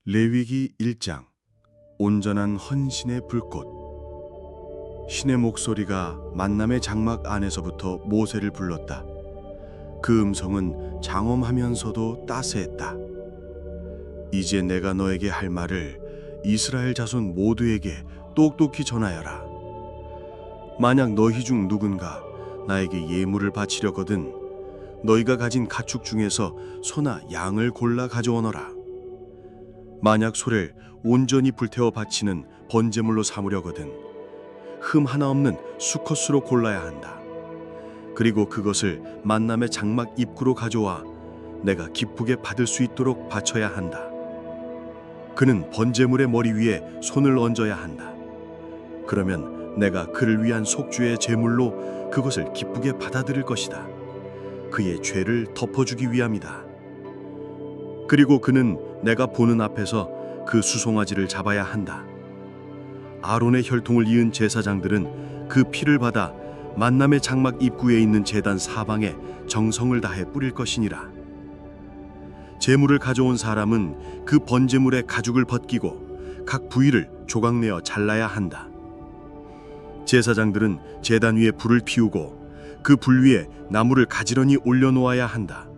레위기 1장 온전한 헌신의 불꽃. 신의 목소리가 만남의 장막 안에서부터 모세를 불렀다. 그 음성은 장엄하면서도 따스했다. 이제 내가 너에게 할 말을 이스라엘 자손 모두에게 똑똑히 전하여라. 만약 너희 중 누군가 나에게 예물을 바치려거든 너희가 가진 가축 중에서 소나 양을 골라 가져오너라. 만약 소를 온전히 불태워 바치는 번제물로 삼으려거든 흠 하나 없는 수컷으로 골라야 한다. 그리고 그것을 만남의 장막 입구로 가져와 내가 기쁘게 받을 수 있도록 바쳐야 한다. 그는 번제물의 머리 위에 손을 얹어야 한다. 그러면 내가 그를 위한 속죄의 제물로 그것을 기쁘게 받아들일 것이다. 그의 죄를 덮어주기 위함이다. 그리고 그는 내가 보는 앞에서 그 수송아지를 잡아야 한다. 아론의 혈통을 이은 제사장들은 그 피를 받아 만남의 장막 입구에 있는 제단 사방에 정성을 다해 뿌릴 것이니라. 제물을 가져온 사람은 그 번제물의 가죽을 벗기고 각 부위를 조각내어 잘라야 한다. 제사장들은 제단 위에 불을 피우고 그 불 위에 나무를 가지런히 올려놓아야 한다.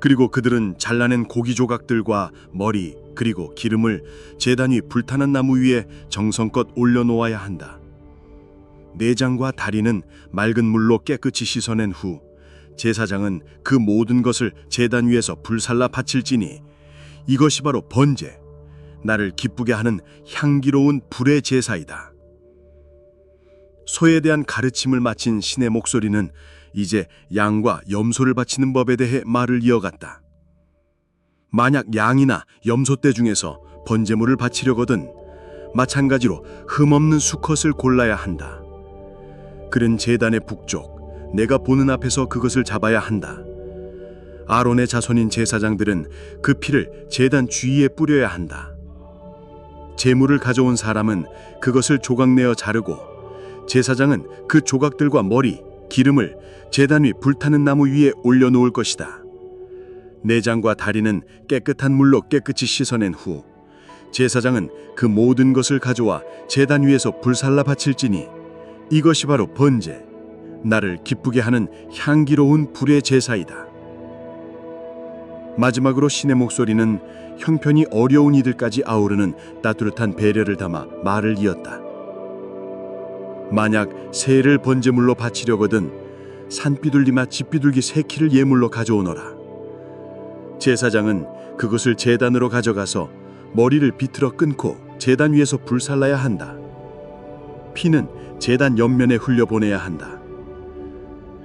그리고 그들은 잘라낸 고기 조각들과 머리 그리고 기름을 제단 위 불타는 나무 위에 정성껏 올려놓아야 한다. 내장과 다리는 맑은 물로 깨끗이 씻어낸 후 제사장은 그 모든 것을 제단 위에서 불살라 바칠지니 이것이 바로 번제, 나를 기쁘게 하는 향기로운 불의 제사이다. 소에 대한 가르침을 마친 신의 목소리는 이제 양과 염소를 바치는 법에 대해 말을 이어갔다. 만약 양이나 염소떼 중에서 번제물을 바치려거든 마찬가지로 흠없는 수컷을 골라야 한다. 그는 제단의 북쪽 내가 보는 앞에서 그것을 잡아야 한다. 아론의 자손인 제사장들은 그 피를 제단 주위에 뿌려야 한다. 제물을 가져온 사람은 그것을 조각내어 자르고 제사장은 그 조각들과 머리, 기름을 제단 위 불타는 나무 위에 올려놓을 것이다. 내장과 다리는 깨끗한 물로 깨끗이 씻어낸 후 제사장은 그 모든 것을 가져와 제단 위에서 불살라 바칠지니 이것이 바로 번제, 나를 기쁘게 하는 향기로운 불의 제사이다. 마지막으로 신의 목소리는 형편이 어려운 이들까지 아우르는 따뜻한 배려를 담아 말을 이었다. 만약 새를 번제물로 바치려거든 산비둘기나 집비둘기 새끼를 예물로 가져오너라. 제사장은 그것을 제단으로 가져가서 머리를 비틀어 끊고 제단 위에서 불살라야 한다. 피는 제단 옆면에 흘려보내야 한다.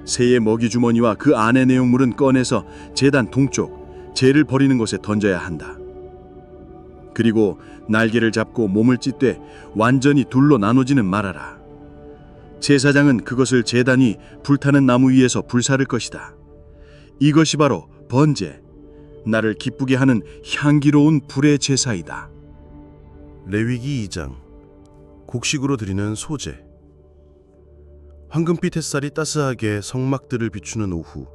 새의 먹이 주머니와 그 안의 내용물은 꺼내서 제단 동쪽 재를 버리는 곳에 던져야 한다. 그리고 날개를 잡고 몸을 찢되 완전히 둘로 나누지는 말아라. 제사장은 그것을 제단 위 불타는 나무 위에서 불사를 것이다. 이것이 바로 번제, 나를 기쁘게 하는 향기로운 불의 제사이다. 레위기 2장 곡식으로 드리는 소제. 황금빛 햇살이 따스하게 성막들을 비추는 오후,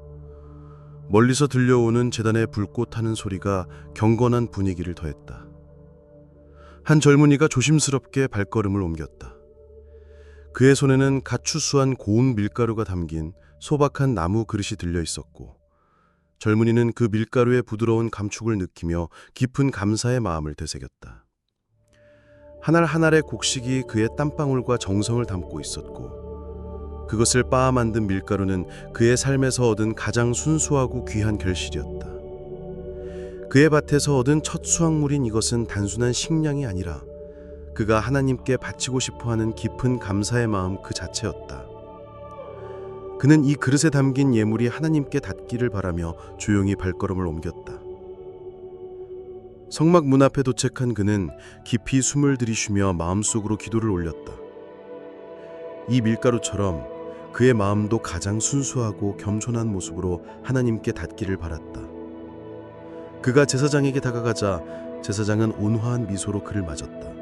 멀리서 들려오는 제단의 불꽃 하는 소리가 경건한 분위기를 더했다. 한 젊은이가 조심스럽게 발걸음을 옮겼다. 그의 손에는 갓 추수한 고운 밀가루가 담긴 소박한 나무 그릇이 들려 있었고 젊은이는 그 밀가루의 부드러운 감촉을 느끼며 깊은 감사의 마음을 되새겼다. 한 알 한 알의 곡식이 그의 땀방울과 정성을 담고 있었고 그것을 빻아 만든 밀가루는 그의 삶에서 얻은 가장 순수하고 귀한 결실이었다. 그의 밭에서 얻은 첫 수확물인 이것은 단순한 식량이 아니라 그가 하나님께 바치고 싶어하는 깊은 감사의 마음 그 자체였다. 그는 이 그릇에 담긴 예물이 하나님께 닿기를 바라며 조용히 발걸음을 옮겼다. 성막 문 앞에 도착한 그는 깊이 숨을 들이쉬며 마음속으로 기도를 올렸다. 이 밀가루처럼 그의 마음도 가장 순수하고 겸손한 모습으로 하나님께 닿기를 바랐다. 그가 제사장에게 다가가자 제사장은 온화한 미소로 그를 맞았다.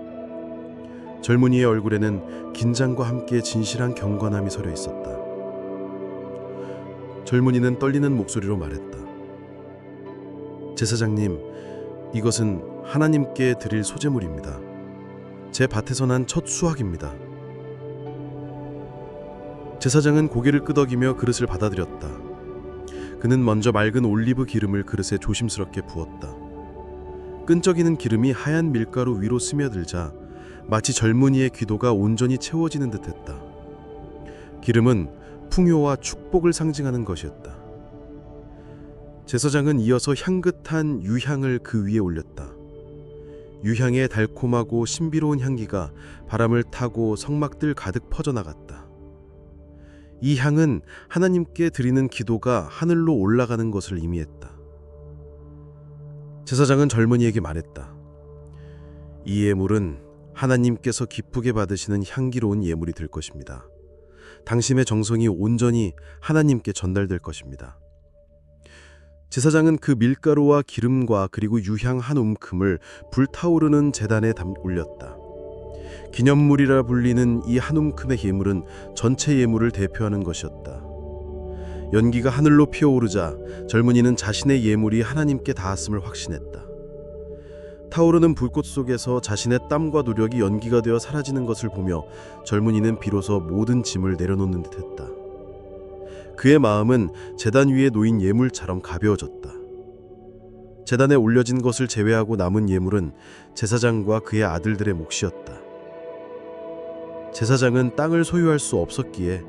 젊은이의 얼굴에는 긴장과 함께 진실한 경건함이 서려 있었다. 젊은이는 떨리는 목소리로 말했다. 제사장님, 이것은 하나님께 드릴 소제물입니다. 제 밭에서 난 첫 수확입니다. 제사장은 고개를 끄덕이며 그릇을 받아들였다. 그는 먼저 맑은 올리브 기름을 그릇에 조심스럽게 부었다. 끈적이는 기름이 하얀 밀가루 위로 스며들자 마치 젊은이의 기도가 온전히 채워지는 듯했다. 기름은 풍요와 축복을 상징하는 것이었다. 제사장은 이어서 향긋한 유향을 그 위에 올렸다. 유향의 달콤하고 신비로운 향기가 바람을 타고 성막들 가득 퍼져나갔다. 이 향은 하나님께 드리는 기도가 하늘로 올라가는 것을 의미했다. 제사장은 젊은이에게 말했다. 이 예물은 하나님께서 기쁘게 받으시는 향기로운 예물이 될 것입니다. 당신의 정성이 온전히 하나님께 전달될 것입니다. 제사장은 그 밀가루와 기름과 그리고 유향 한 움큼을 불타오르는 제단에 올렸다. 기념물이라 불리는 이 한 움큼의 예물은 전체 예물을 대표하는 것이었다. 연기가 하늘로 피어오르자 젊은이는 자신의 예물이 하나님께 닿았음을 확신했다. 타오르는 불꽃 속에서 자신의 땀과 노력이 연기가 되어 사라지는 것을 보며 젊은이는 비로소 모든 짐을 내려놓는 듯했다. 그의 마음은 제단 위에 놓인 예물처럼 가벼워졌다. 제단에 올려진 것을 제외하고 남은 예물은 제사장과 그의 아들들의 몫이었다. 제사장은 땅을 소유할 수 없었기에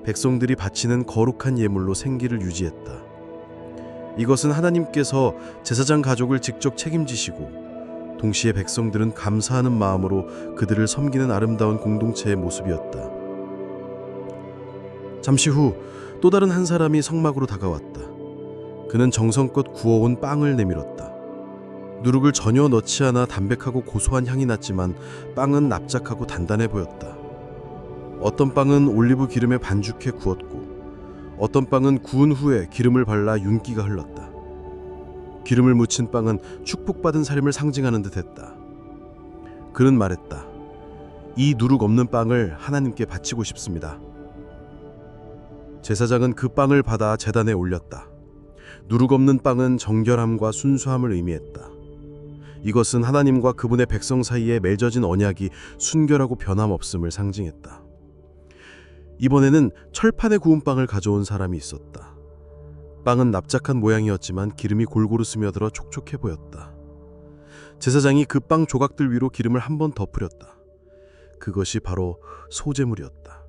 백성들이 바치는 거룩한 예물로 생기를 유지했다. 이것은 하나님께서 제사장 가족을 직접 책임지시고 동시에 백성들은 감사하는 마음으로 그들을 섬기는 아름다운 공동체의 모습이었다. 잠시 후 또 다른 한 사람이 성막으로 다가왔다. 그는 정성껏 구워온 빵을 내밀었다. 누룩을 전혀 넣지 않아 담백하고 고소한 향이 났지만 빵은 납작하고 단단해 보였다. 어떤 빵은 올리브 기름에 반죽해 구웠고 어떤 빵은 구운 후에 기름을 발라 윤기가 흘렀다. 기름을 묻힌 빵은 축복받은 삶을 상징하는 듯했다. 그는 말했다. 이 누룩 없는 빵을 하나님께 바치고 싶습니다. 제사장은 그 빵을 받아 제단에 올렸다. 누룩 없는 빵은 정결함과 순수함을 의미했다. 이것은 하나님과 그분의 백성 사이에 맺어진 언약이 순결하고 변함없음을 상징했다. 이번에는 철판에 구운 빵을 가져온 사람이 있었다. 빵은 납작한 모양이었지만 기름이 골고루 스며들어 촉촉해 보였다. 제사장이 그 빵 조각들 위로 기름을 한 번 더 뿌렸다. 그것이 바로 소제물이었다.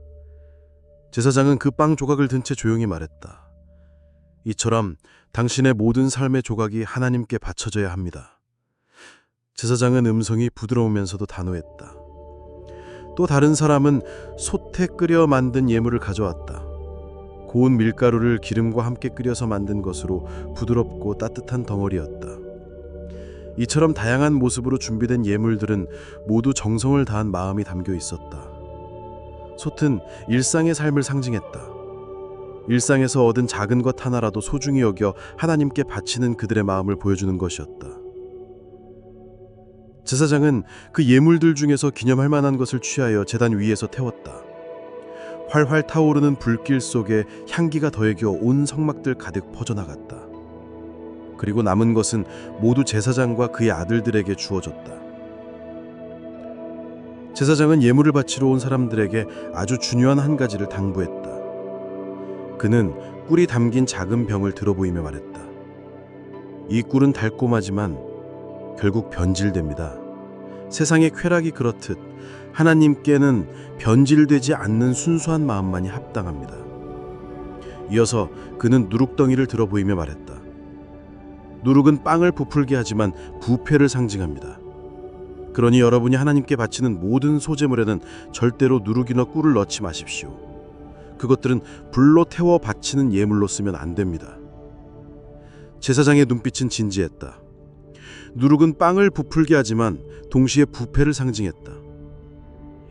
제사장은 그 빵 조각을 든 채 조용히 말했다. 이처럼 당신의 모든 삶의 조각이 하나님께 바쳐져야 합니다. 제사장은 음성이 부드러우면서도 단호했다. 또 다른 사람은 솥에 끓여 만든 예물을 가져왔다. 고운 밀가루를 기름과 함께 끓여서 만든 것으로 부드럽고 따뜻한 덩어리였다. 이처럼 다양한 모습으로 준비된 예물들은 모두 정성을 다한 마음이 담겨 있었다. 솥은 일상의 삶을 상징했다. 일상에서 얻은 작은 것 하나라도 소중히 여겨 하나님께 바치는 그들의 마음을 보여주는 것이었다. 제사장은 그 예물들 중에서 기념할 만한 것을 취하여 제단 위에서 태웠다. 활활 타오르는 불길 속에 향기가 더해겨 온 성막들 가득 퍼져나갔다. 그리고 남은 것은 모두 제사장과 그의 아들들에게 주어졌다. 제사장은 예물을 바치러 온 사람들에게 아주 중요한 한 가지를 당부했다. 그는 꿀이 담긴 작은 병을 들어보이며 말했다. 이 꿀은 달콤하지만 결국 변질됩니다. 세상의 쾌락이 그렇듯 하나님께는 변질되지 않는 순수한 마음만이 합당합니다. 이어서 그는 누룩덩이를 들어보이며 말했다. 누룩은 빵을 부풀게 하지만 부패를 상징합니다. 그러니 여러분이 하나님께 바치는 모든 소제물에는 절대로 누룩이나 꿀을 넣지 마십시오. 그것들은 불로 태워 바치는 예물로 쓰면 안 됩니다. 제사장의 눈빛은 진지했다. 누룩은 빵을 부풀게 하지만 동시에 부패를 상징했다.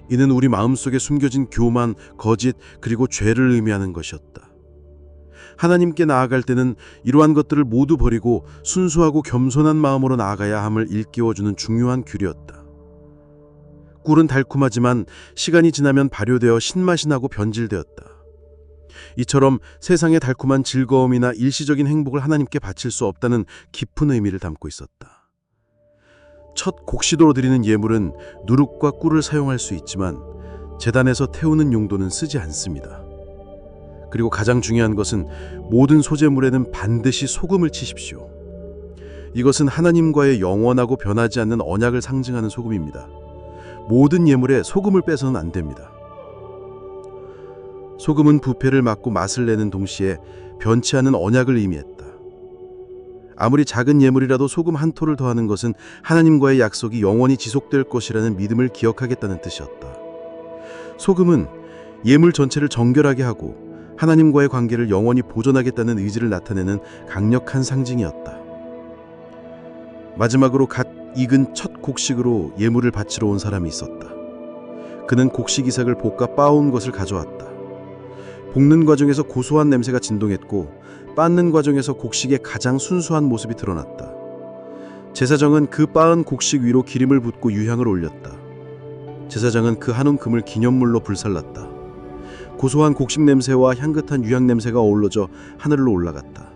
이는 우리 마음속에 숨겨진 교만, 거짓, 그리고 죄를 의미하는 것이었다. 하나님께 나아갈 때는 이러한 것들을 모두 버리고 순수하고 겸손한 마음으로 나아가야 함을 일깨워주는 중요한 규례였다. 꿀은 달콤하지만 시간이 지나면 발효되어 신맛이 나고 변질되었다. 이처럼 세상의 달콤한 즐거움이나 일시적인 행복을 하나님께 바칠 수 없다는 깊은 의미를 담고 있었다. 첫 곡시도로 드리는 예물은 누룩과 꿀을 사용할 수 있지만 제단에서 태우는 용도는 쓰지 않습니다. 그리고 가장 중요한 것은 모든 소재물에는 반드시 소금을 치십시오. 이것은 하나님과의 영원하고 변하지 않는 언약을 상징하는 소금입니다. 모든 예물에 소금을 빼서는 안 됩니다. 소금은 부패를 막고 맛을 내는 동시에 변치 않은 언약을 의미했다. 아무리 작은 예물이라도 소금 한 토를 더하는 것은 하나님과의 약속이 영원히 지속될 것이라는 믿음을 기억하겠다는 뜻이었다. 소금은 예물 전체를 정결하게 하고 하나님과의 관계를 영원히 보존하겠다는 의지를 나타내는 강력한 상징이었다. 마지막으로 갓 익은 첫 곡식으로 예물을 바치러 온 사람이 있었다. 그는 곡식 이삭을 볶아 빻아온 것을 가져왔다. 볶는 과정에서 고소한 냄새가 진동했고 빻는 과정에서 곡식의 가장 순수한 모습이 드러났다. 제사장은 그 빻은 곡식 위로 기름을 붓고 유향을 올렸다. 제사장은 그 한온 금을 기념물로 불살랐다. 고소한 곡식 냄새와 향긋한 유향 냄새가 어우러져 하늘로 올라갔다.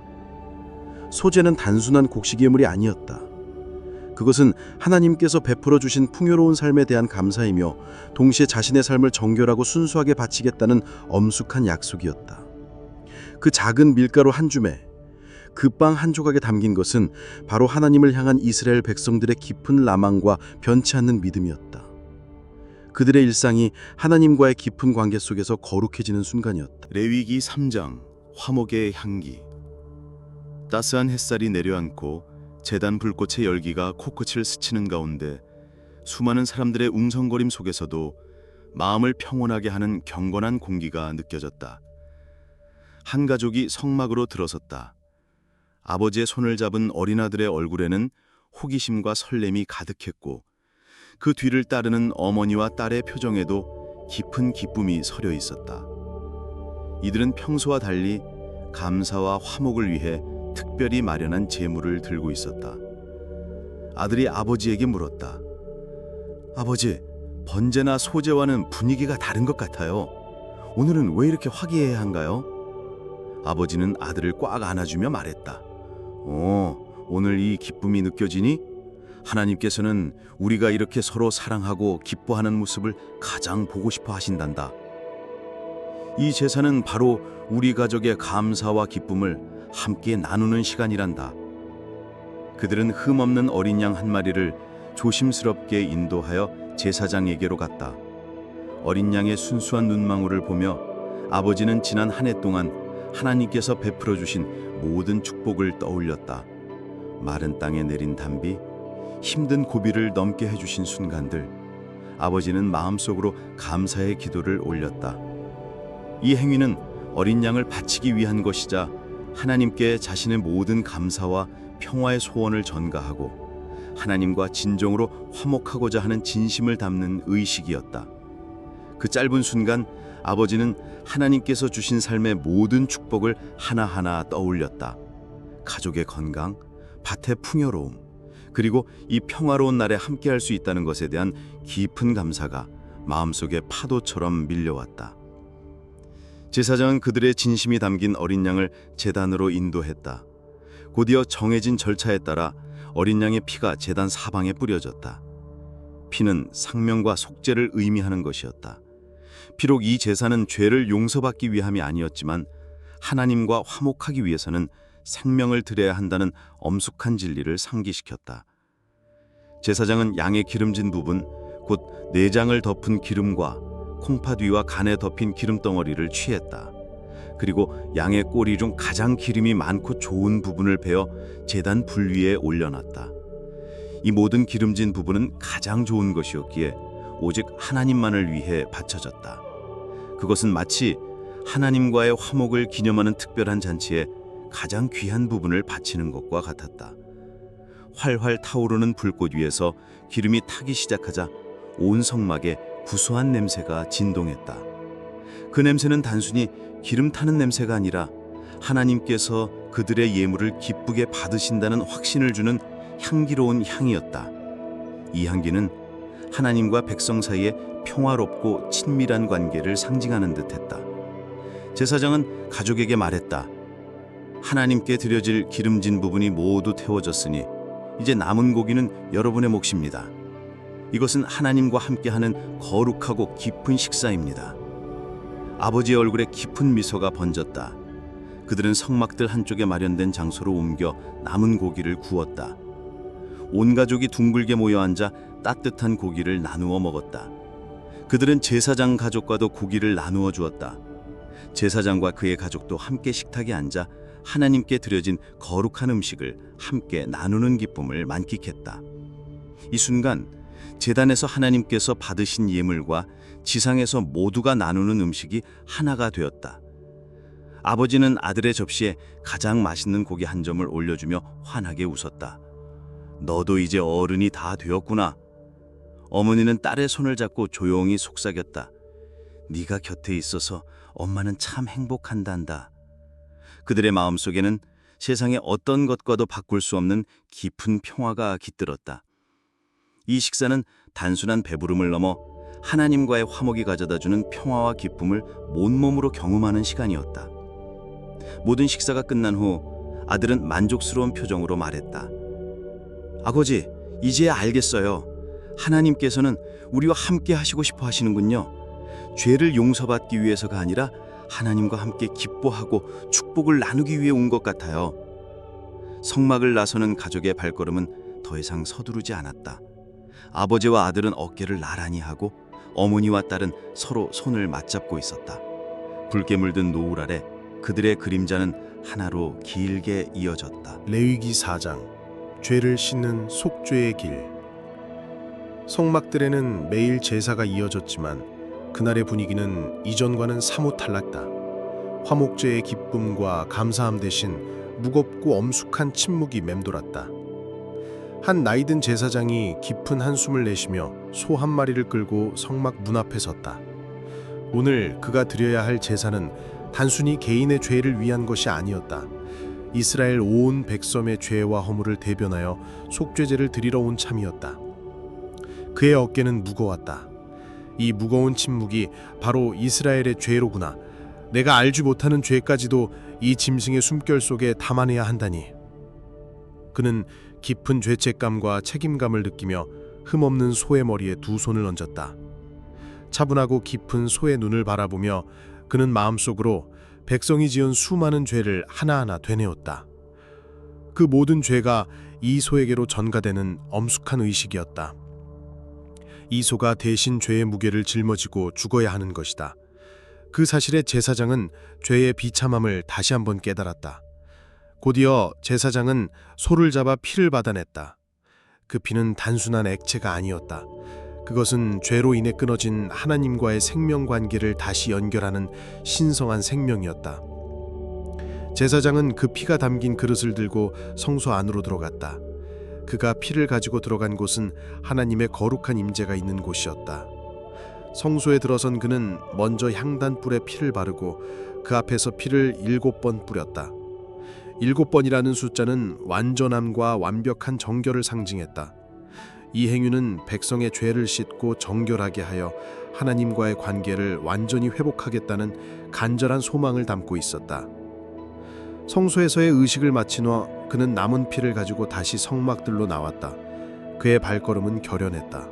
소재는 단순한 곡식 예물이 아니었다. 그것은 하나님께서 베풀어 주신 풍요로운 삶에 대한 감사이며 동시에 자신의 삶을 정결하고 순수하게 바치겠다는 엄숙한 약속이었다. 그 작은 밀가루 한 줌에 그 빵 한 조각에 담긴 것은 바로 하나님을 향한 이스라엘 백성들의 깊은 라망과 변치 않는 믿음이었다. 그들의 일상이 하나님과의 깊은 관계 속에서 거룩해지는 순간이었다. 레위기 3장 화목의 향기. 따스한 햇살이 내려앉고 제단 불꽃의 열기가 코끝을 스치는 가운데 수많은 사람들의 웅성거림 속에서도 마음을 평온하게 하는 경건한 공기가 느껴졌다. 한 가족이 성막으로 들어섰다. 아버지의 손을 잡은 어린아들의 얼굴에는 호기심과 설렘이 가득했고 그 뒤를 따르는 어머니와 딸의 표정에도 깊은 기쁨이 서려 있었다. 이들은 평소와 달리 감사와 화목을 위해 특별히 마련한 제물을 들고 있었다. 아들이 아버지에게 물었다. 아버지, 번제나 소제와는 분위기가 다른 것 같아요. 오늘은 왜 이렇게 화기애애한가요? 아버지는 아들을 꽉 안아주며 말했다. 오늘 이 기쁨이 느껴지니? 하나님께서는 우리가 이렇게 서로 사랑하고 기뻐하는 모습을 가장 보고 싶어 하신단다. 이 제사는 바로 우리 가족의 감사와 기쁨을 함께 나누는 시간이란다. 그들은 흠없는 어린 양 한 마리를 조심스럽게 인도하여 제사장에게로 갔다. 어린 양의 순수한 눈망울을 보며 아버지는 지난 한 해 동안 하나님께서 베풀어 주신 모든 축복을 떠올렸다. 마른 땅에 내린 단비, 힘든 고비를 넘게 해주신 순간들, 아버지는 마음속으로 감사의 기도를 올렸다. 이 행위는 어린 양을 바치기 위한 것이자 하나님께 자신의 모든 감사와 평화의 소원을 전가하고 하나님과 진정으로 화목하고자 하는 진심을 담는 의식이었다. 그 짧은 순간 아버지는 하나님께서 주신 삶의 모든 축복을 하나하나 떠올렸다. 가족의 건강, 밭의 풍요로움, 그리고 이 평화로운 날에 함께할 수 있다는 것에 대한 깊은 감사가 마음속에 파도처럼 밀려왔다. 제사장은 그들의 진심이 담긴 어린 양을 제단으로 인도했다. 곧이어 정해진 절차에 따라 어린 양의 피가 제단 사방에 뿌려졌다. 피는 상명과 속죄를 의미하는 것이었다. 비록 이 제사는 죄를 용서받기 위함이 아니었지만 하나님과 화목하기 위해서는 생명을 드려야 한다는 엄숙한 진리를 상기시켰다. 제사장은 양의 기름진 부분, 곧 내장을 덮은 기름과 콩팥 위와 간에 덮인 기름덩어리를 취했다. 그리고 양의 꼬리 중 가장 기름이 많고 좋은 부분을 베어 제단 불 위에 올려놨다. 이 모든 기름진 부분은 가장 좋은 것이었기에 오직 하나님만을 위해 바쳐졌다. 그것은 마치 하나님과의 화목을 기념하는 특별한 잔치에 가장 귀한 부분을 바치는 것과 같았다. 활활 타오르는 불꽃 위에서 기름이 타기 시작하자 온 성막에 구수한 냄새가 진동했다. 그 냄새는 단순히 기름 타는 냄새가 아니라 하나님께서 그들의 예물을 기쁘게 받으신다는 확신을 주는 향기로운 향이었다. 이 향기는 하나님과 백성 사이의 평화롭고 친밀한 관계를 상징하는 듯했다. 제사장은 가족에게 말했다. 하나님께 드려질 기름진 부분이 모두 태워졌으니 이제 남은 고기는 여러분의 몫입니다. 이것은 하나님과 함께하는 거룩하고 깊은 식사입니다. 아버지의 얼굴에 깊은 미소가 번졌다. 그들은 성막들 한쪽에 마련된 장소로 옮겨 남은 고기를 구웠다. 온 가족이 둥글게 모여 앉아 따뜻한 고기를 나누어 먹었다. 그들은 제사장 가족과도 고기를 나누어 주었다. 제사장과 그의 가족도 함께 식탁에 앉아 하나님께 드려진 거룩한 음식을 함께 나누는 기쁨을 만끽했다. 이 순간 제단에서 하나님께서 받으신 예물과 지상에서 모두가 나누는 음식이 하나가 되었다. 아버지는 아들의 접시에 가장 맛있는 고기 한 점을 올려주며 환하게 웃었다. 너도 이제 어른이 다 되었구나. 어머니는 딸의 손을 잡고 조용히 속삭였다. 네가 곁에 있어서 엄마는 참 행복한단다. 그들의 마음속에는 세상의 어떤 것과도 바꿀 수 없는 깊은 평화가 깃들었다. 이 식사는 단순한 배부름을 넘어 하나님과의 화목이 가져다주는 평화와 기쁨을 온몸으로 경험하는 시간이었다. 모든 식사가 끝난 후 아들은 만족스러운 표정으로 말했다. 아버지, 이제야 알겠어요. 하나님께서는 우리와 함께 하시고 싶어 하시는군요. 죄를 용서받기 위해서가 아니라 하나님과 함께 기뻐하고 축복을 나누기 위해 온 것 같아요. 성막을 나서는 가족의 발걸음은 더 이상 서두르지 않았다. 아버지와 아들은 어깨를 나란히 하고 어머니와 딸은 서로 손을 맞잡고 있었다. 붉게 물든 노을 아래 그들의 그림자는 하나로 길게 이어졌다. 레위기 4장 죄를 씻는 속죄의 길. 성막들에는 매일 제사가 이어졌지만 그날의 분위기는 이전과는 사뭇 달랐다. 화목제의 기쁨과 감사함 대신 무겁고 엄숙한 침묵이 맴돌았다. 한 나이든 제사장이 깊은 한숨을 내쉬며 소 한 마리를 끌고 성막 문 앞에 섰다. 오늘 그가 드려야 할 제사는 단순히 개인의 죄를 위한 것이 아니었다. 이스라엘 온 백성의 죄와 허물을 대변하여 속죄제를 드리러 온 참이었다. 그의 어깨는 무거웠다. 이 무거운 침묵이 바로 이스라엘의 죄로구나. 내가 알지 못하는 죄까지도 이 짐승의 숨결 속에 담아내야 한다니. 그는 깊은 죄책감과 책임감을 느끼며 흠없는 소의 머리에 두 손을 얹었다. 차분하고 깊은 소의 눈을 바라보며 그는 마음속으로 백성이 지은 수많은 죄를 하나하나 되뇌었다. 그 모든 죄가 이 소에게로 전가되는 엄숙한 의식이었다. 이 소가 대신 죄의 무게를 짊어지고 죽어야 하는 것이다. 그 사실에 제사장은 죄의 비참함을 다시 한번 깨달았다. 곧이어 제사장은 소를 잡아 피를 받아냈다. 그 피는 단순한 액체가 아니었다. 그것은 죄로 인해 끊어진 하나님과의 생명관계를 다시 연결하는 신성한 생명이었다. 제사장은 그 피가 담긴 그릇을 들고 성소 안으로 들어갔다. 그가 피를 가지고 들어간 곳은 하나님의 거룩한 임재가 있는 곳이었다. 성소에 들어선 그는 먼저 향단불에 피를 바르고 그 앞에서 피를 7번 뿌렸다. 7번이라는 숫자는 완전함과 완벽한 정결을 상징했다. 이 행위는 백성의 죄를 씻고 정결하게 하여 하나님과의 관계를 완전히 회복하겠다는 간절한 소망을 담고 있었다. 성소에서의 의식을 마친 후 그는 남은 피를 가지고 다시 성막들로 나왔다. 그의 발걸음은 결연했다.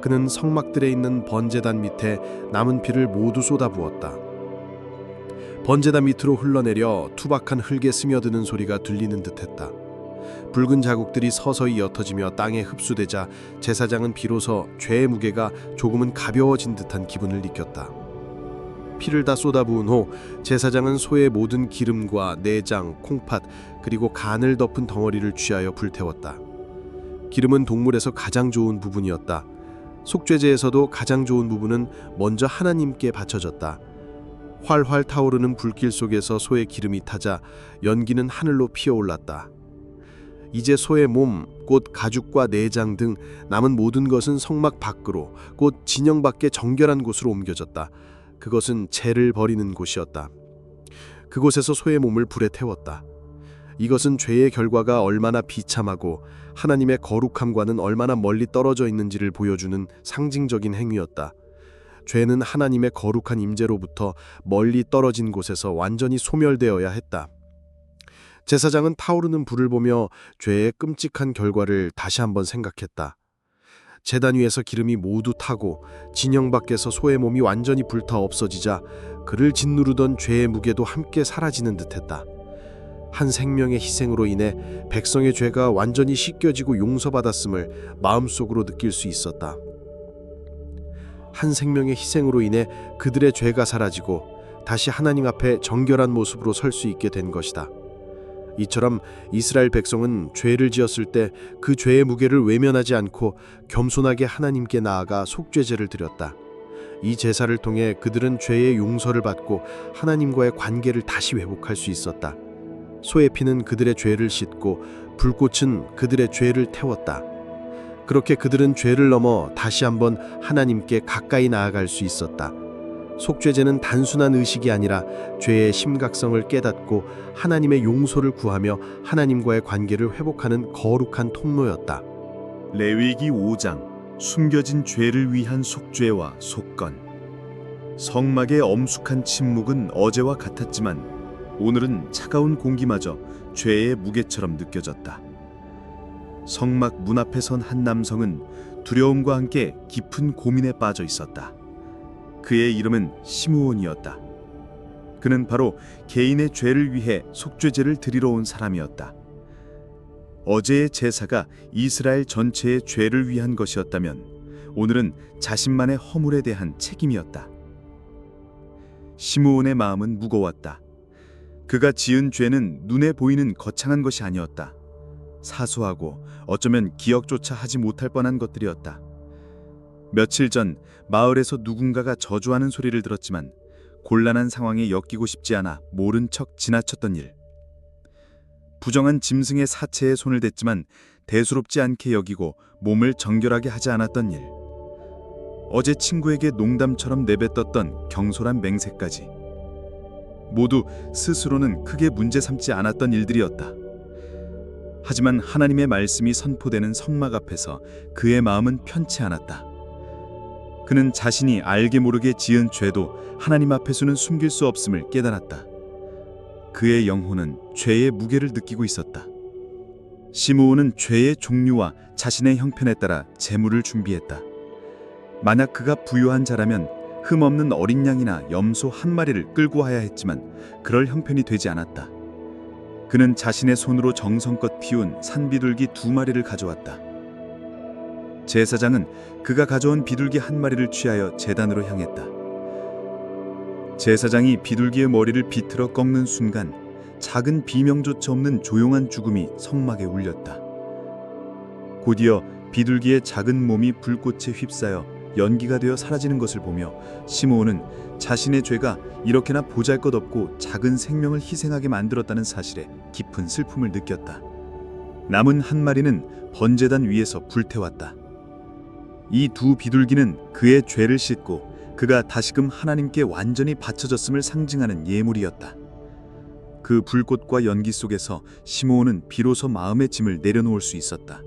그는 성막들에 있는 번제단 밑에 남은 피를 모두 쏟아부었다. 번제단 밑으로 흘러내려 투박한 흙에 스며드는 소리가 들리는 듯했다. 붉은 자국들이 서서히 옅어지며 땅에 흡수되자 제사장은 비로소 죄의 무게가 조금은 가벼워진 듯한 기분을 느꼈다. 피를 다 쏟아부은 후 제사장은 소의 모든 기름과 내장, 콩팥 그리고 간을 덮은 덩어리를 취하여 불태웠다. 기름은 동물에서 가장 좋은 부분이었다. 속죄제에서도 가장 좋은 부분은 먼저 하나님께 바쳐졌다. 활활 타오르는 불길 속에서 소의 기름이 타자 연기는 하늘로 피어올랐다. 이제 소의 몸, 곧 가죽과 내장 등 남은 모든 것은 성막 밖으로, 곧 진영 밖의 정결한 곳으로 옮겨졌다. 그것은 죄를 버리는 곳이었다. 그곳에서 소의 몸을 불에 태웠다. 이것은 죄의 결과가 얼마나 비참하고 하나님의 거룩함과는 얼마나 멀리 떨어져 있는지를 보여주는 상징적인 행위였다. 죄는 하나님의 거룩한 임재로부터 멀리 떨어진 곳에서 완전히 소멸되어야 했다. 제사장은 타오르는 불을 보며 죄의 끔찍한 결과를 다시 한번 생각했다. 제단 위에서 기름이 모두 타고 진영 밖에서 소의 몸이 완전히 불타 없어지자 그를 짓누르던 죄의 무게도 함께 사라지는 듯했다. 한 생명의 희생으로 인해 백성의 죄가 완전히 씻겨지고 용서받았음을 마음속으로 느낄 수 있었다. 한 생명의 희생으로 인해 그들의 죄가 사라지고 다시 하나님 앞에 정결한 모습으로 설 수 있게 된 것이다. 이처럼 이스라엘 백성은 죄를 지었을 때 그 죄의 무게를 외면하지 않고 겸손하게 하나님께 나아가 속죄제를 드렸다. 이 제사를 통해 그들은 죄의 용서를 받고 하나님과의 관계를 다시 회복할 수 있었다. 소의 피는 그들의 죄를 씻고 불꽃은 그들의 죄를 태웠다. 그렇게 그들은 죄를 넘어 다시 한번 하나님께 가까이 나아갈 수 있었다. 속죄제는 단순한 의식이 아니라 죄의 심각성을 깨닫고 하나님의 용서를 구하며 하나님과의 관계를 회복하는 거룩한 통로였다. 레위기 5장 숨겨진 죄를 위한 속죄와 속건. 성막의 엄숙한 침묵은 어제와 같았지만 오늘은 차가운 공기마저 죄의 무게처럼 느껴졌다. 성막 문 앞에 선 한 남성은 두려움과 함께 깊은 고민에 빠져 있었다. 그의 이름은 시므온이었다. 그는 바로 개인의 죄를 위해 속죄제를 드리러 온 사람이었다. 어제의 제사가 이스라엘 전체의 죄를 위한 것이었다면 오늘은 자신만의 허물에 대한 책임이었다. 시므온의 마음은 무거웠다. 그가 지은 죄는 눈에 보이는 거창한 것이 아니었다. 사소하고 어쩌면 기억조차 하지 못할 뻔한 것들이었다. 며칠 전 마을에서 누군가가 저주하는 소리를 들었지만 곤란한 상황에 엮이고 싶지 않아 모른 척 지나쳤던 일. 부정한 짐승의 사체에 손을 댔지만 대수롭지 않게 여기고 몸을 정결하게 하지 않았던 일. 어제 친구에게 농담처럼 내뱉었던 경솔한 맹세까지. 모두 스스로는 크게 문제 삼지 않았던 일들이었다. 하지만 하나님의 말씀이 선포되는 성막 앞에서 그의 마음은 편치 않았다. 그는 자신이 알게 모르게 지은 죄도 하나님 앞에서는 숨길 수 없음을 깨달았다. 그의 영혼은 죄의 무게를 느끼고 있었다. 시므온은 죄의 종류와 자신의 형편에 따라 제물을 준비했다. 만약 그가 부유한 자라면 흠없는 어린 양이나 염소 한 마리를 끌고 와야 했지만 그럴 형편이 되지 않았다. 그는 자신의 손으로 정성껏 피운 산비둘기 2마리를 가져왔다. 제사장은 그가 가져온 비둘기 1마리를 취하여 제단으로 향했다. 제사장이 비둘기의 머리를 비틀어 꺾는 순간 작은 비명조차 없는 조용한 죽음이 성막에 울렸다. 곧이어 비둘기의 작은 몸이 불꽃에 휩싸여 연기가 되어 사라지는 것을 보며 시므온은 자신의 죄가 이렇게나 보잘것없고 작은 생명을 희생하게 만들었다는 사실에 깊은 슬픔을 느꼈다. 남은 1마리는 번제단 위에서 불태웠다. 이 2 비둘기는 그의 죄를 씻고 그가 다시금 하나님께 완전히 바쳐졌음을 상징하는 예물이었다. 그 불꽃과 연기 속에서 시므온은 비로소 마음의 짐을 내려놓을 수 있었다.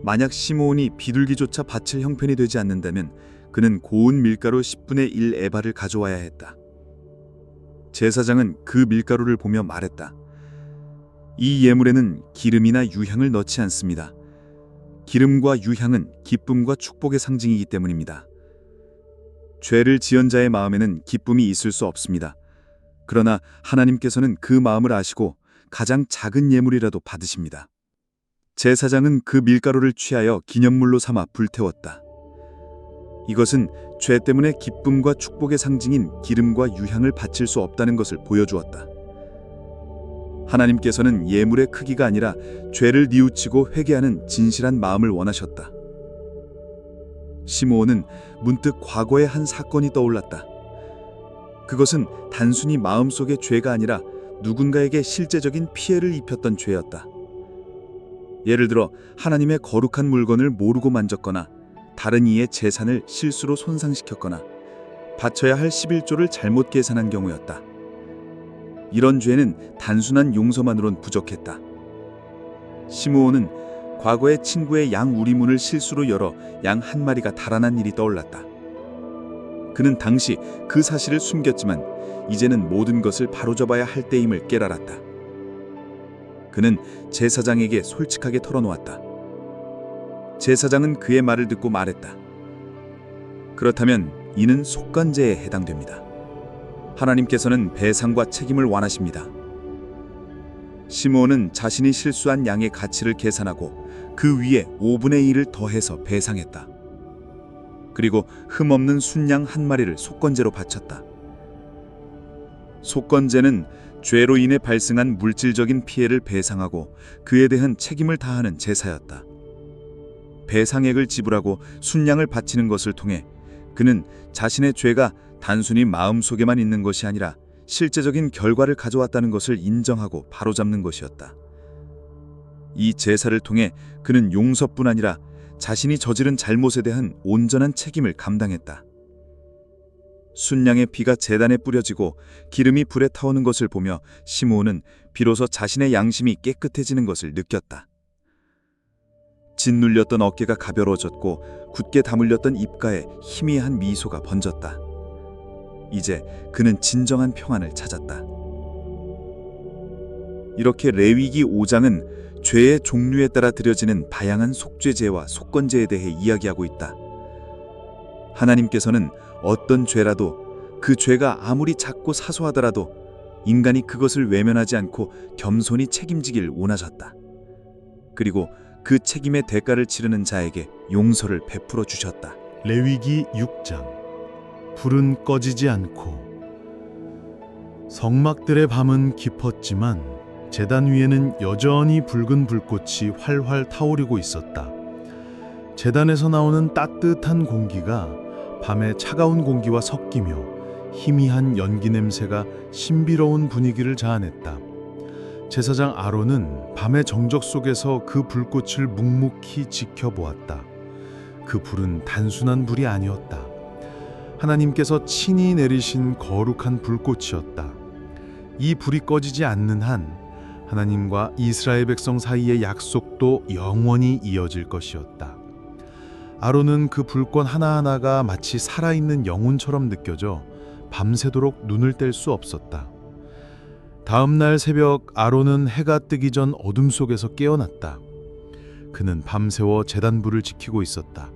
만약 시므온이 비둘기조차 바칠 형편이 되지 않는다면 그는 고운 밀가루 10분의 1 에바를 가져와야 했다. 제사장은 그 밀가루를 보며 말했다. 이 예물에는 기름이나 유향을 넣지 않습니다. 기름과 유향은 기쁨과 축복의 상징이기 때문입니다. 죄를 지은 자의 마음에는 기쁨이 있을 수 없습니다. 그러나 하나님께서는 그 마음을 아시고 가장 작은 예물이라도 받으십니다. 제사장은 그 밀가루를 취하여 기념물로 삼아 불태웠다. 이것은 죄 때문에 기쁨과 축복의 상징인 기름과 유향을 바칠 수 없다는 것을 보여주었다. 하나님께서는 예물의 크기가 아니라 죄를 뉘우치고 회개하는 진실한 마음을 원하셨다. 시므온은 문득 과거의 한 사건이 떠올랐다. 그것은 단순히 마음속의 죄가 아니라 누군가에게 실제적인 피해를 입혔던 죄였다. 예를 들어 하나님의 거룩한 물건을 모르고 만졌거나 다른 이의 재산을 실수로 손상시켰거나 바쳐야 할 11조를 잘못 계산한 경우였다. 이런 죄는 단순한 용서만으론 부족했다. 시므온은 과거에 친구의 양 우리문을 실수로 열어 양 1마리가 달아난 일이 떠올랐다. 그는 당시 그 사실을 숨겼지만 이제는 모든 것을 바로잡아야 할 때임을 깨달았다. 그는 제사장에게 솔직하게 털어놓았다. 제사장은 그의 말을 듣고 말했다. 그렇다면 이는 속간제에 해당됩니다. 하나님께서는 배상과 책임을 원하십니다. 시므온은 자신이 실수한 양의 가치를 계산하고 그 위에 5분의 1을 더해서 배상했다. 그리고 흠없는 순양 한 마리를 속건제로 바쳤다. 속건제는 죄로 인해 발생한 물질적인 피해를 배상하고 그에 대한 책임을 다하는 제사였다. 배상액을 지불하고 순양을 바치는 것을 통해 그는 자신의 죄가 단순히 마음속에만 있는 것이 아니라 실제적인 결과를 가져왔다는 것을 인정하고 바로잡는 것이었다. 이 제사를 통해 그는 용서뿐 아니라 자신이 저지른 잘못에 대한 온전한 책임을 감당했다. 순양의 피가 제단에 뿌려지고 기름이 불에 타오는 것을 보며 시므온은 비로소 자신의 양심이 깨끗해지는 것을 느꼈다. 짓눌렸던 어깨가 가벼워졌고 굳게 다물렸던 입가에 희미한 미소가 번졌다. 이제 그는 진정한 평안을 찾았다. 이렇게 레위기 5장은 죄의 종류에 따라 드려지는 다양한 속죄제와 속건제에 대해 이야기하고 있다. 하나님께서는 어떤 죄라도 그 죄가 아무리 작고 사소하더라도 인간이 그것을 외면하지 않고 겸손히 책임지길 원하셨다. 그리고 그 책임의 대가를 치르는 자에게 용서를 베풀어 주셨다. 레위기 6장. 불은 꺼지지 않고. 성막들의 밤은 깊었지만 제단 위에는 여전히 붉은 불꽃이 활활 타오르고 있었다. 제단에서 나오는 따뜻한 공기가 밤의 차가운 공기와 섞이며 희미한 연기 냄새가 신비로운 분위기를 자아냈다. 제사장 아론은 밤의 정적 속에서 그 불꽃을 묵묵히 지켜보았다. 그 불은 단순한 불이 아니었다. 하나님께서 친히 내리신 거룩한 불꽃이었다. 이 불이 꺼지지 않는 한 하나님과 이스라엘 백성 사이의 약속도 영원히 이어질 것이었다. 아론은 그 불꽃 하나하나가 마치 살아있는 영혼처럼 느껴져 밤새도록 눈을 뗄 수 없었다. 다음 날 새벽 아론은 해가 뜨기 전 어둠 속에서 깨어났다. 그는 밤새워 제단불을 지키고 있었다.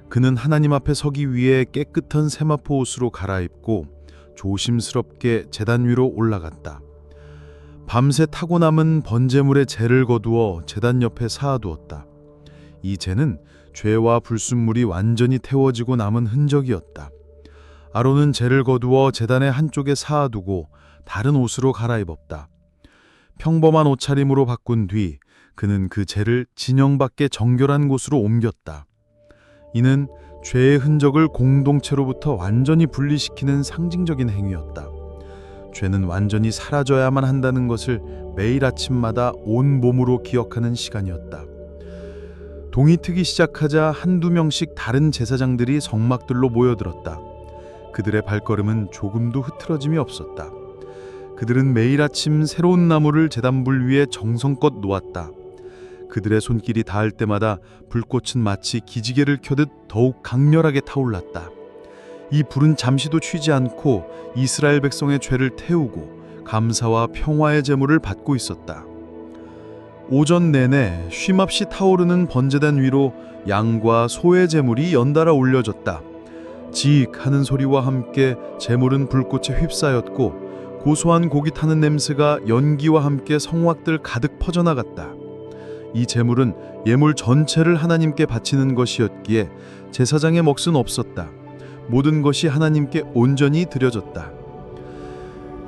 그는 하나님 앞에 서기 위해 깨끗한 세마포 옷으로 갈아입고 조심스럽게 제단 위로 올라갔다. 밤새 타고 남은 번제물의 재를 거두어 제단 옆에 쌓아두었다. 이 재는 죄와 불순물이 완전히 태워지고 남은 흔적이었다. 아론은 재를 거두어 제단의 한쪽에 쌓아두고 다른 옷으로 갈아입었다. 평범한 옷차림으로 바꾼 뒤 그는 그 재를 진영 밖의 정결한 곳으로 옮겼다. 이는 죄의 흔적을 공동체로부터 완전히 분리시키는 상징적인 행위였다. 죄는 완전히 사라져야만 한다는 것을 매일 아침마다 온 몸으로 기억하는 시간이었다. 동이 트기 시작하자 한두 명씩 다른 제사장들이 성막들로 모여들었다. 그들의 발걸음은 조금도 흐트러짐이 없었다. 그들은 매일 아침 새로운 나무를 제단불 위에 정성껏 놓았다. 그들의 손길이 닿을 때마다 불꽃은 마치 기지개를 켜듯 더욱 강렬하게 타올랐다. 이 불은 잠시도 쉬지 않고 이스라엘 백성의 죄를 태우고 감사와 평화의 제물을 받고 있었다. 오전 내내 쉼없이 타오르는 번제단 위로 양과 소의 제물이 연달아 올려졌다. 지익 하는 소리와 함께 제물은 불꽃에 휩싸였고 고소한 고기 타는 냄새가 연기와 함께 성막들 가득 퍼져나갔다. 이 제물은 예물 전체를 하나님께 바치는 것이었기에 제사장의 몫은 없었다. 모든 것이 하나님께 온전히 드려졌다.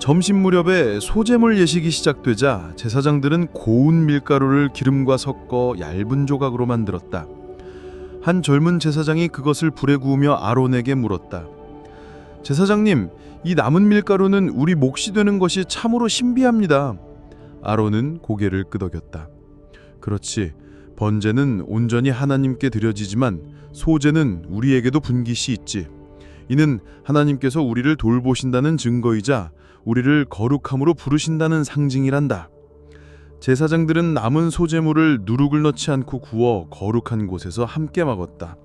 점심 무렵에 소제물 예식이 시작되자 제사장들은 고운 밀가루를 기름과 섞어 얇은 조각으로 만들었다. 한 젊은 제사장이 그것을 불에 구우며 아론에게 물었다. 제사장님, 이 남은 밀가루는 우리 몫이 되는 것이 참으로 신비합니다. 아론은 고개를 끄덕였다. 그렇지, 번제는 온전히 하나님께 드려지지만 소제는 우리에게도 분깃이 있지. 이는 하나님께서 우리를 돌보신다는 증거이자 우리를 거룩함으로 부르신다는 상징이란다. 제사장들은 남은 소제물을 누룩을 넣지 않고 구워 거룩한 곳에서 함께 먹었다.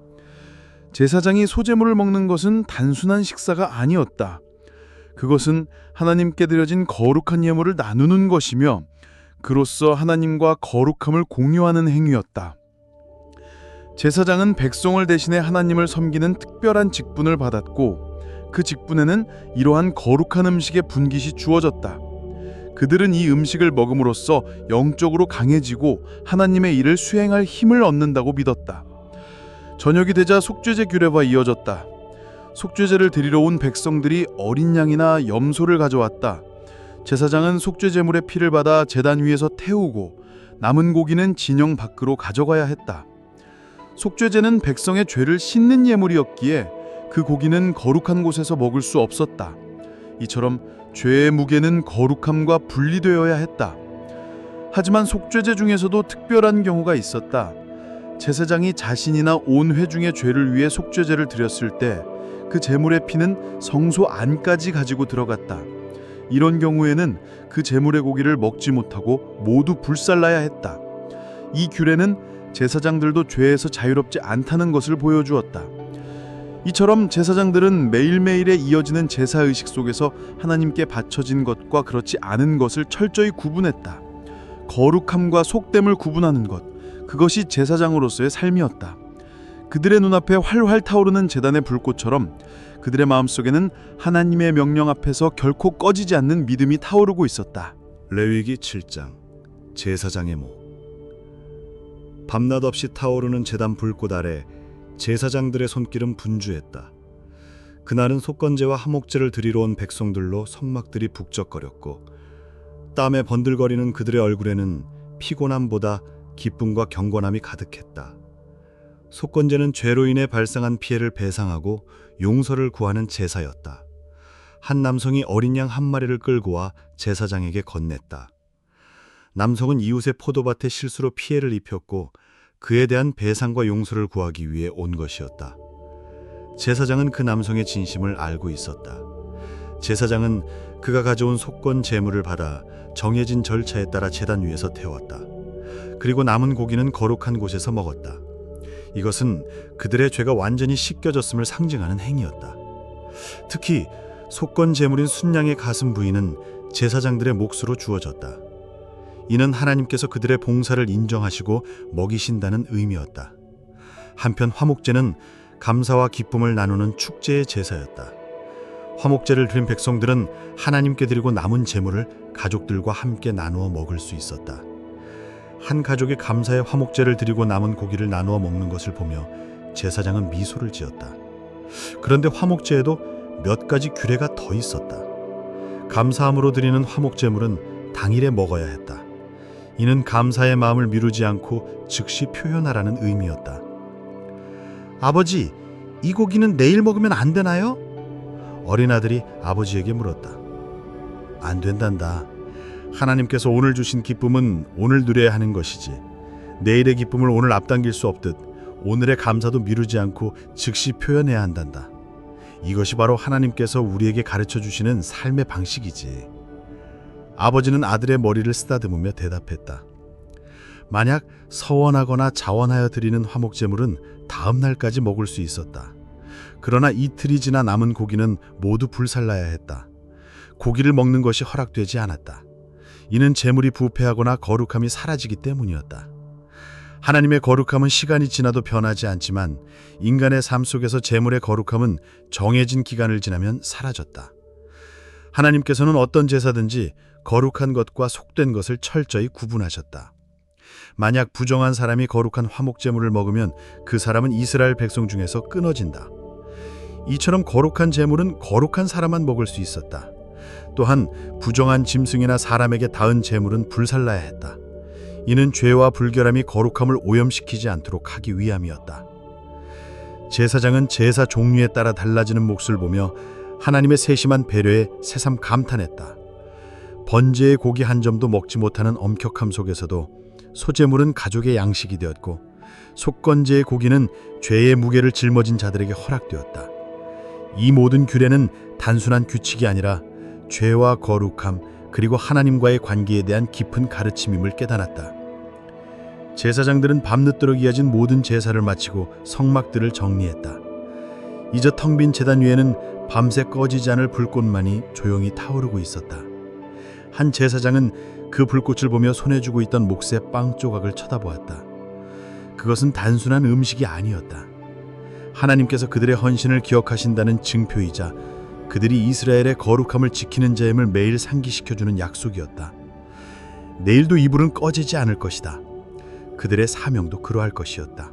제사장이 소제물을 먹는 것은 단순한 식사가 아니었다. 그것은 하나님께 드려진 거룩한 예물을 나누는 것이며 그로써 하나님과 거룩함을 공유하는 행위였다. 제사장은 백성을 대신해 하나님을 섬기는 특별한 직분을 받았고 그 직분에는 이러한 거룩한 음식의 분깃이 주어졌다. 그들은 이 음식을 먹음으로써 영적으로 강해지고 하나님의 일을 수행할 힘을 얻는다고 믿었다. 저녁이 되자 속죄제 규례가 이어졌다. 속죄제를 드리러 온 백성들이 어린 양이나 염소를 가져왔다. 제사장은 속죄제물의 피를 받아 제단 위에서 태우고 남은 고기는 진영 밖으로 가져가야 했다. 속죄제는 백성의 죄를 씻는 예물이었기에 그 고기는 거룩한 곳에서 먹을 수 없었다. 이처럼 죄의 무게는 거룩함과 분리되어야 했다. 하지만 속죄제 중에서도 특별한 경우가 있었다. 제사장이 자신이나 온 회중의 죄를 위해 속죄제를 드렸을 때 그 제물의 피는 성소 안까지 가지고 들어갔다. 이런 경우에는 그 제물의 고기를 먹지 못하고 모두 불살라야 했다. 이 규례는 제사장들도 죄에서 자유롭지 않다는 것을 보여주었다. 이처럼 제사장들은 매일매일에 이어지는 제사의식 속에서 하나님께 바쳐진 것과 그렇지 않은 것을 철저히 구분했다. 거룩함과 속됨을 구분하는 것, 그것이 제사장으로서의 삶이었다. 그들의 눈앞에 활활 타오르는 제단의 불꽃처럼 그들의 마음속에는 하나님의 명령 앞에서 결코 꺼지지 않는 믿음이 타오르고 있었다. 레위기 7장 제사장의 목. 밤낮 없이 타오르는 제단 불꽃 아래 제사장들의 손길은 분주했다. 그날은 속건제와 화목제를 드리러 온 백성들로 성막들이 북적거렸고 땀에 번들거리는 그들의 얼굴에는 피곤함보다 기쁨과 경건함이 가득했다. 속건제는 죄로 인해 발생한 피해를 배상하고 용서를 구하는 제사였다. 한 남성이 어린 양 한 마리를 끌고 와 제사장에게 건넸다. 남성은 이웃의 포도밭에 실수로 피해를 입혔고 그에 대한 배상과 용서를 구하기 위해 온 것이었다. 제사장은 그 남성의 진심을 알고 있었다. 제사장은 그가 가져온 속건 제물을 받아 정해진 절차에 따라 제단 위에서 태웠다. 그리고 남은 고기는 거룩한 곳에서 먹었다. 이것은 그들의 죄가 완전히 씻겨졌음을 상징하는 행위였다. 특히 속건 제물인 순양의 가슴 부위는 제사장들의 몫으로 주어졌다. 이는 하나님께서 그들의 봉사를 인정하시고 먹이신다는 의미였다. 한편 화목제는 감사와 기쁨을 나누는 축제의 제사였다. 화목제를 드린 백성들은 하나님께 드리고 남은 제물을 가족들과 함께 나누어 먹을 수 있었다. 한 가족이 감사의 화목제를 드리고 남은 고기를 나누어 먹는 것을 보며 제사장은 미소를 지었다. 그런데 화목제에도 몇 가지 규례가 더 있었다. 감사함으로 드리는 화목제물은 당일에 먹어야 했다. 이는 감사의 마음을 미루지 않고 즉시 표현하라는 의미였다. 아버지, 이 고기는 내일 먹으면 안 되나요? 어린 아들이 아버지에게 물었다. 안 된단다. 하나님께서 오늘 주신 기쁨은 오늘 누려야 하는 것이지. 내일의 기쁨을 오늘 앞당길 수 없듯 오늘의 감사도 미루지 않고 즉시 표현해야 한단다. 이것이 바로 하나님께서 우리에게 가르쳐 주시는 삶의 방식이지. 아버지는 아들의 머리를 쓰다듬으며 대답했다. 만약 서원하거나 자원하여 드리는 화목제물은 다음 날까지 먹을 수 있었다. 그러나 이틀이 지나 남은 고기는 모두 불살라야 했다. 고기를 먹는 것이 허락되지 않았다. 이는 제물이 부패하거나 거룩함이 사라지기 때문이었다. 하나님의 거룩함은 시간이 지나도 변하지 않지만 인간의 삶 속에서 제물의 거룩함은 정해진 기간을 지나면 사라졌다. 하나님께서는 어떤 제사든지 거룩한 것과 속된 것을 철저히 구분하셨다. 만약 부정한 사람이 거룩한 화목제물을 먹으면 그 사람은 이스라엘 백성 중에서 끊어진다. 이처럼 거룩한 제물은 거룩한 사람만 먹을 수 있었다. 또한 부정한 짐승이나 사람에게 닿은 제물은 불살라야 했다. 이는 죄와 불결함이 거룩함을 오염시키지 않도록 하기 위함이었다. 제사장은 제사 종류에 따라 달라지는 몫을 보며 하나님의 세심한 배려에 새삼 감탄했다. 번제의 고기 한 점도 먹지 못하는 엄격함 속에서도 소제물은 가족의 양식이 되었고 속건제의 고기는 죄의 무게를 짊어진 자들에게 허락되었다. 이 모든 규례는 단순한 규칙이 아니라 죄와 거룩함 그리고 하나님과의 관계에 대한 깊은 가르침임을 깨달았다. 제사장들은 밤늦도록 이어진 모든 제사를 마치고 성막들을 정리했다. 이제 텅 빈 제단 위에는 밤새 꺼지지 않을 불꽃만이 조용히 타오르고 있었다. 한 제사장은 그 불꽃을 보며 손에 쥐고 있던 목새 빵 조각을 쳐다보았다. 그것은 단순한 음식이 아니었다. 하나님께서 그들의 헌신을 기억하신다는 증표이자 그들이 이스라엘의 거룩함을 지키는 자임을 매일 상기시켜주는 약속이었다. 내일도 이 불은 꺼지지 않을 것이다. 그들의 사명도 그러할 것이었다.